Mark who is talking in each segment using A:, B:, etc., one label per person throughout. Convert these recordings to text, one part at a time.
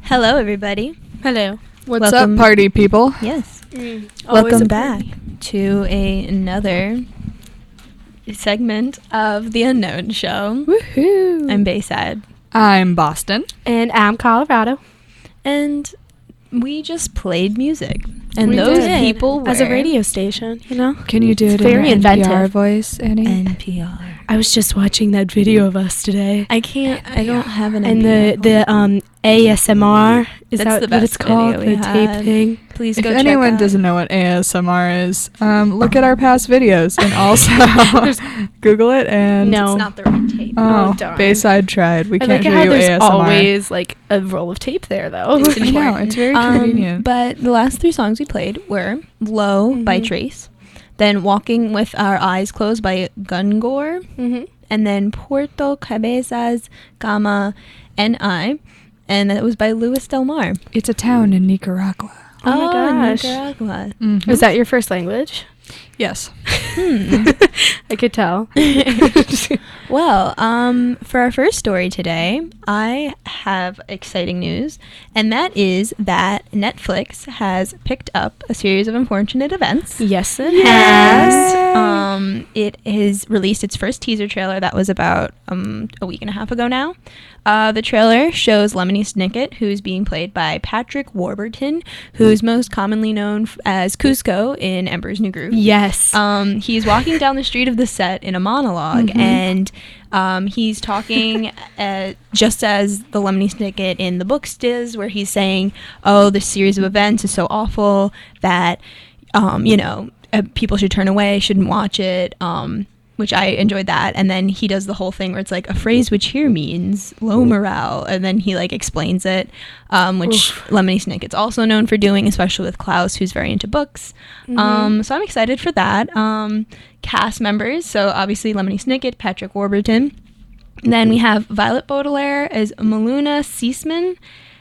A: Hello, everybody.
B: Hello.
C: What's
A: Welcome.
C: up, party people?
A: Yes.
B: Always
A: Welcome
B: a
A: back
B: party.
A: to another segment of The Unknown Show.
C: Woohoo!
A: I'm Bayside.
C: I'm Boston.
B: And I'm Colorado.
A: And we just played music. And
B: We
A: those
B: did.
A: people were
B: As a radio station, you know?
C: Can you do
B: It's
C: it
B: very
C: in your NPR
B: inventive.
C: voice, Annie?
A: NPR.
B: I was just watching that video of us today.
A: I don't have an
B: And
A: NPR.
B: the ASMR, is
A: That's
B: that
A: the
B: what
A: best
B: it's called?
A: video we
B: The tape
A: had.
B: thing.
A: Please
C: If
A: go check
C: anyone
A: out.
C: doesn't know what ASMR is, look at our past videos and also Google it and...
B: No.
A: It's not the right tape.
C: Oh,
B: darn.
C: Bayside tried. We
B: I
C: can't
B: like
C: show
B: how
C: you
B: there's
C: ASMR.
B: always like a roll of tape there, though.
A: It's
C: I know,
A: important.
C: it's very convenient.
A: But the last three songs we played were Low by
B: Mhm.
A: Trace, then Walking with Our Eyes Closed by Gungor,
B: Mm-hmm.
A: and then Puerto Cabezas, Gama, and I. And that was by Luis Del Mar.
C: It's a town in Nicaragua.
B: Oh my gosh.
A: Nicaragua.
C: Mhm.
B: Is that your first language?
C: Yes.
B: I could tell.
A: Well, for our first story today, I have exciting news, and that is that Netflix has picked up a series of unfortunate events.
B: Yes, it
C: Yay.
B: has.
A: It has released its first teaser trailer that was about a week and a half ago now. The trailer shows Lemony Snicket, who's being played by Patrick Warburton, who's most commonly known as Cusco in Emperor's New Groove.
B: Yes.
A: He's walking down the street of the set in a monologue,
B: Mhm.
A: and he's talking just as the Lemony Snicket in the books does, where he's saying, "Oh, this series of events is so awful that people should turn away, shouldn't watch it." Which I enjoyed that. And then he does the whole thing where it's like a phrase which here means low morale, and then he like explains it, which Lemony Snicket's also known for doing, especially with Klaus, who's very into books.
B: Mhm.
A: So I'm excited for that. Cast members, so obviously Lemony Snicket, Patrick Warburton. Then we have Violet Baudelaire as Maluna Seisman,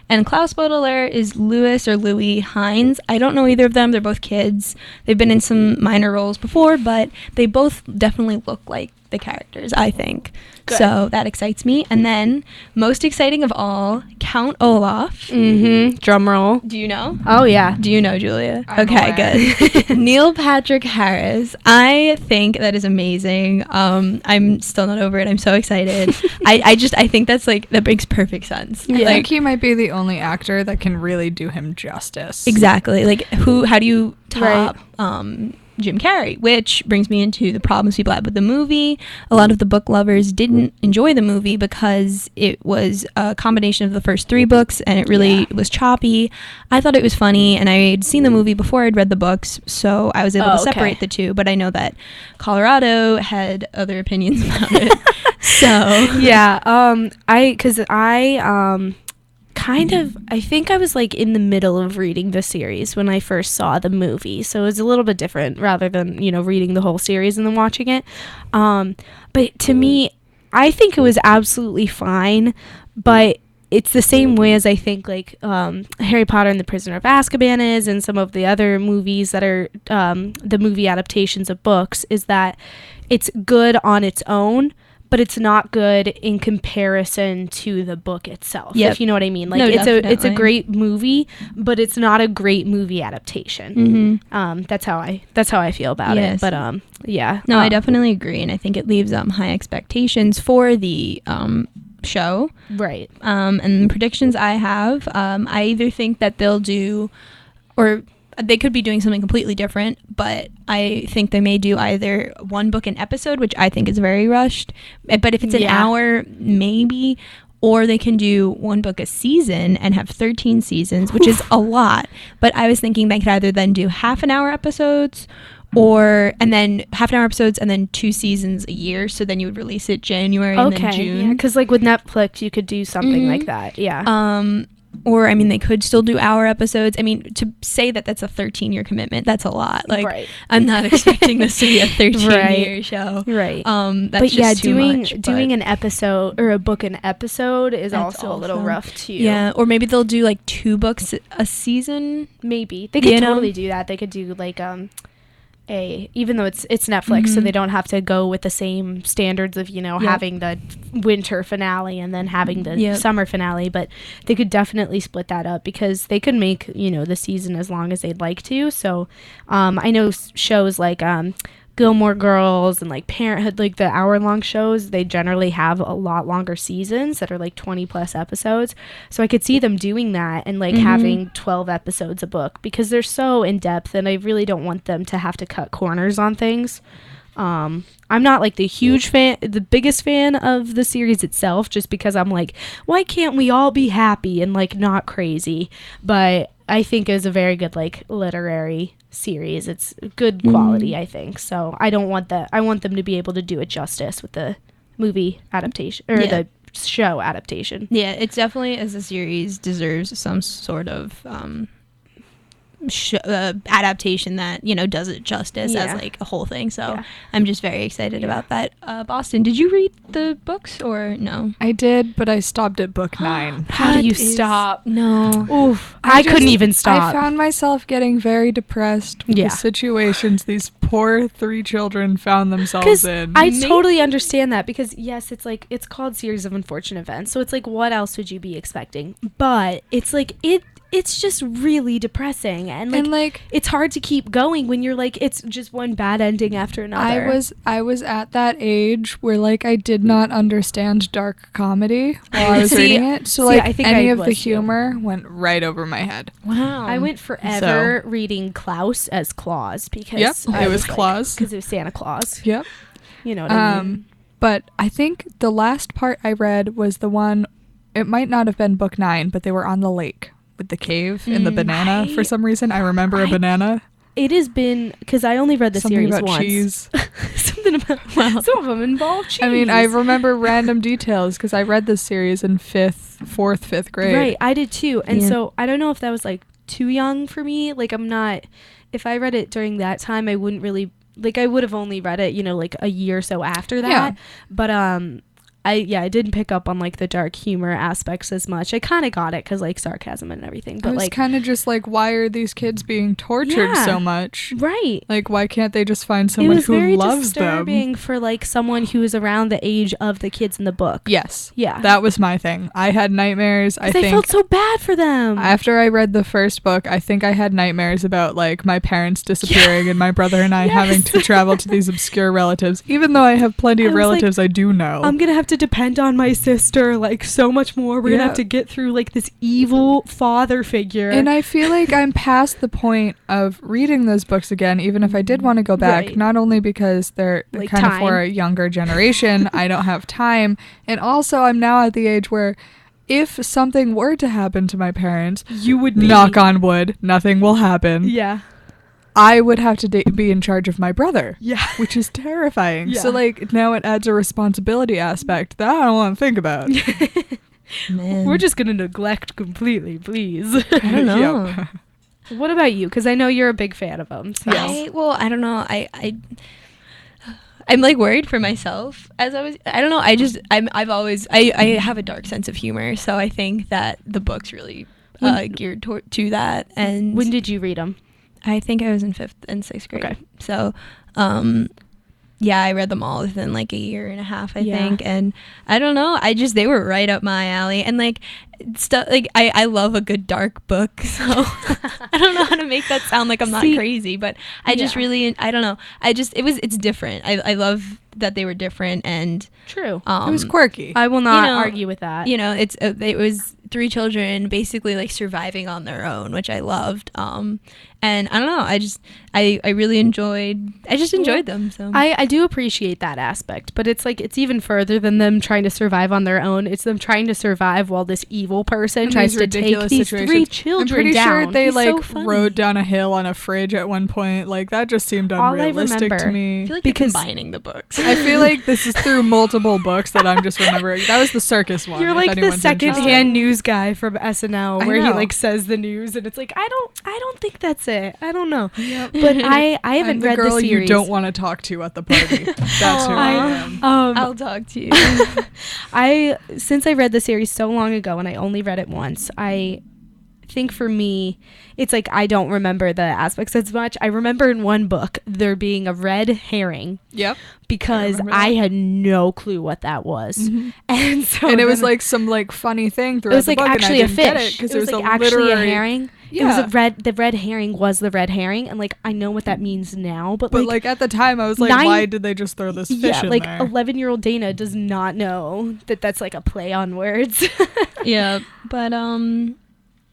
A: and Klaus Baudelaire is Louis Hines. I don't know either of them. They're both kids. They've been in some minor roles before, but they both definitely look like the characters, I think.
B: Good.
A: So that excites me. And then, most exciting of all, Count Olaf.
B: Mm-hmm. Drum roll.
A: Do you know?
B: Oh, yeah.
A: Do you know, Julia?
C: I'm
A: Okay,
C: aware.
A: good. Neil Patrick Harris. I think that is amazing. I'm still not over it. I'm so excited. I think that makes perfect sense.
C: I
B: Yeah.
C: think he might be the only actor that can really do him justice.
A: Exactly. Like, how do you top
B: Right.
A: Jim Carrey? Which brings me into the problems people had with the movie. A lot of the book lovers didn't enjoy the movie because it was a combination of the first three books, and it really was choppy. I thought it was funny, and I had seen the movie before I'd read the books, so I was able to separate the two. But I know that Colorado had other opinions about it. So
B: Yeah. I think I was like in the middle of reading the series when I first saw the movie. So it was a little bit different rather than, reading the whole series and then watching it. But to me, I think it was absolutely fine, but it's the same way as I think like Harry Potter and the Prisoner of Azkaban is, and some of the other movies that are the movie adaptations of books, is that it's good on its own, but it's not good in comparison to the book itself.
A: Yep.
B: If you know what I mean. Like
A: No,
B: it's a
A: definitely.
B: great movie, but it's not a great movie adaptation.
A: Mhm.
B: That's how I feel about
A: Yes.
B: it. But yeah.
A: No, I definitely agree, and I think it leaves high expectations for the show.
B: Right.
A: And the predictions I have, I either think that they'll do, or they could be doing something completely different, but I think they may do either one book an episode, which I think is very rushed. But if it's an hour, maybe. Or they can do one book a season and have 13 seasons, which is a lot. But I was thinking they could either then do half an hour episodes, and then half an hour episodes and then 2 seasons a year. So then you would release it January and then June.
B: Because like with Netflix, you could do something
A: Mhm.
B: like that. Yeah.
A: Or, I mean, they could still do hour episodes. I mean, to say that that's a 13-year commitment, that's a lot. Like,
B: Right.
A: I'm not expecting this to be a 13-year
B: Right.
A: show.
B: Right.
A: That's
B: But
A: just
B: yeah,
A: too much.
B: doing
A: but-
B: an episode or a book an episode is
A: That's
B: also a little
A: also-
B: rough too.
A: Yeah, or maybe they'll do, like, 2 books a season.
B: Maybe. They could
A: You know?
B: totally do that. They could do like even though it's Netflix, so
A: Mhm.
B: they don't have to go with the same standards of,
A: Yep.
B: having the winter finale and then having the
A: Yep.
B: summer finale, but they could definitely split that up because they could make, the season as long as they'd like to. So I know shows like Gilmore Girls and like Parenthood, like the hour-long shows, they generally have a lot longer seasons that are like 20 plus episodes. So I could see them doing that and like
A: Mhm.
B: having 12 episodes a book because they're so in depth, and I really don't want them to have to cut corners on things. I'm not like the biggest fan of the series itself, just because I'm like, why can't we all be happy and like not crazy? But I think it was a very good like literary series. It's good quality, I think. So I don't want that. I want them to be able to do it justice with the movie adaptation or
A: Yeah.
B: the show adaptation.
A: Yeah, it's definitely, as a series, deserves some sort of adaptation that does it justice
B: Yeah.
A: as like a whole thing. So
B: Yeah.
A: I'm just very excited
B: Yeah.
A: about that. Boston, did you read the books or no?
C: I did, but I stopped at book 9.
B: How do you
A: What is-
B: stop?
A: No.
B: Oof. I couldn't
C: just-
B: even stop.
C: I found myself getting very depressed with
B: Yeah.
C: the situations these poor 3 children found themselves
B: Because
C: in.
B: I totally understand that, because yes, it's like it's called Series of Unfortunate Events, so it's like what else would you be expecting? But it's like it's just really depressing, and like it's hard to keep going when you're like it's just one bad ending after another.
C: I was at that age where like I did not understand dark comedy while I was
B: See-
C: reading it. So
B: see,
C: like
B: I think
C: any
B: I
C: of the
B: was too.
C: humor went right over my head.
A: Wow.
B: I went forever reading Klaus as Claus because
C: Yep,
B: I
C: it was Claus.
B: because it was Santa Claus.
C: Yep.
B: You know what I mean?
C: But I think the last part I read was the one, it might not have been book 9, but they were on the lake with the cave and the banana for some reason. I remember a banana.
B: It has been because I only read the
C: Something
B: series
C: about
B: once.
C: cheese.
B: Something about some of them involve cheese.
C: I mean, I remember random details because I read this series in 5th grade.
B: Right, I did too. And
A: Yeah.
B: so I don't know if that was like too young for me. Like I'm not, if I read it during that time, I wouldn't really, like I would have only read it, like a year or so after that.
C: Yeah.
B: But I didn't pick up on like the dark humor aspects as much. I kind of got it because like sarcasm and everything.
C: I
B: But
C: was
B: like,
C: kind of just like, why are these kids being tortured
B: Yeah.
C: so much?
B: right.
C: Like, why can't they just find
B: It
C: someone
B: was
C: who
B: very
C: loves
B: disturbing
C: them?
B: for like someone who is around the age of the kids in the book.
C: Yes.
B: Yeah.
C: That was my thing. I had nightmares. I
B: 'Cause
C: think
B: felt so bad for them.
C: after I read the first book, I think I had nightmares about like my parents disappearing and my brother and I having to travel to these obscure relatives. Even though I have plenty of
B: I was like,
C: relatives I do know.
B: I'm gonna have to depend on my sister like so much more. We're gonna
C: Yeah.
B: have to get through like this evil father figure.
C: And I feel like I'm past the point of reading those books again, even if I did want to go back,
B: Right.
C: not only because they're
B: Like
C: kind of
B: time.
C: for a younger generation, I don't have time, and also I'm now at the age where if something were to happen to my parents,
B: you would be
C: knock on wood, nothing will happen.
B: Yeah.
C: I would have to be in charge of my brother.
B: Yeah.
C: Which is terrifying.
B: Yeah.
C: So, like, now it adds a responsibility aspect that I don't want to think about.
A: Man.
B: We're just gonna neglect completely, please.
A: I don't know.
C: Yep.
B: What about you? Because I know you're a big fan of them. So.
A: I don't know. I'm like worried for myself as I don't know. I've always I have a dark sense of humor, so I think that the book's really geared to that. And
B: When did you read them?
A: I think I was in 5th and 6th grade.
B: Okay.
A: So, yeah, I read them all within like a year and a half, I
B: Yeah.
A: think. And I don't know. They were right up my alley. And like stuff, like I love a good dark book. So I don't know how to make that sound like I'm not
B: See,
A: crazy, but I just
B: yeah.
A: really, I don't know. It's different. I love that they were different. And,
B: True.
C: It was quirky.
B: I will not
A: know,
B: argue with that.
A: it was 3 children basically like surviving on their own, which I loved. And I don't know, I really enjoyed them. So
B: I do appreciate that aspect, but it's like it's even further than them trying to survive on their own. It's them trying to survive while this evil person
C: And
B: tries
C: these
B: to take
C: ridiculous
B: these
C: situations.
B: 3 children
C: I'm pretty
B: down.
C: sure they
B: He's so
C: like
B: funny.
C: rode down a hill on a fridge at one point. Like that just seemed
B: All I
C: unrealistic to
B: remember-
C: me.
A: I feel like
B: because-
A: you're combining the books.
C: I feel like this is through multiple books that I'm just remembering. That was the circus one.
B: You're
C: if
B: like the
C: anyone's interested.
B: second-hand news guy from SNL,
C: I
B: where he
C: know.
B: like says the news, and it's like I don't think that's it. I don't know,
C: Yep.
B: but I haven't
C: I'm the
B: read
C: girl
B: the series.
C: you don't want to talk to at the party. That's who I am.
A: I'll talk to you.
B: Since I read the series so long ago and I only read it once, I think for me, it's like I don't remember the aspects as much. I remember in one book there being a red herring.
C: Yep.
B: Because
C: remember
B: I
C: that.
B: had no clue what that was. And so
C: And it was
B: then
C: like some like funny thing
B: it
C: throughout
B: was
C: the
B: like
C: book,
B: actually a
C: and I didn't get
B: fish.
C: because
B: It was like
C: a
B: actually a
C: literary
B: herring.
C: Yeah.
B: It was the red herring was the red herring, and like I know what that means now, but
C: like at the time I was like, why did they just throw this fish in
B: like
C: there?
B: 11-year-old Dana does not know that that's like a play on words.
A: Yeah, but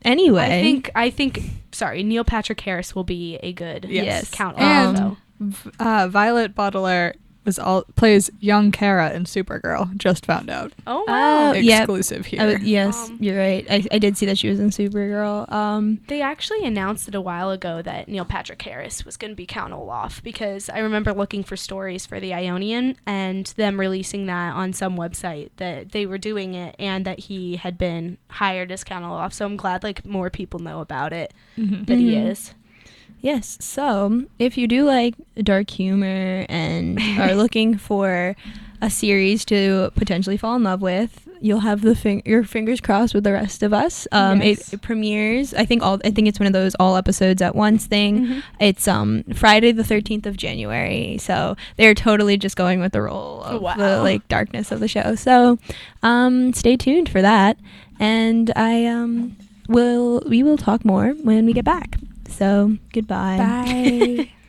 A: anyway,
B: I think sorry, Neil Patrick Harris will be a good
C: Yes.
B: Count
C: And
B: Olaf.
C: Violet Baudelaire plays young Kara in Supergirl. Just found out.
B: Oh wow.
A: Yep.
C: Exclusive here.
A: yes, you're right. I did see that she was in Supergirl.
B: They actually announced it a while ago that Neil Patrick Harris was going to be Count Olaf, because I remember looking for stories for the Ionian and them releasing that on some website that they were doing it and that he had been hired as Count Olaf. So I'm glad like more people know about it that he is.
A: Yes, so if you do like dark humor and are looking for a series to potentially fall in love with, you'll have your fingers crossed with the rest of us.
B: Yes.
A: It premieres. I think it's one of those all episodes at once thing. It's Friday the 13th of January. So they're totally just going with the role of the like darkness of the show. So stay tuned for that, and we will talk more when we get back. So goodbye.
B: Bye.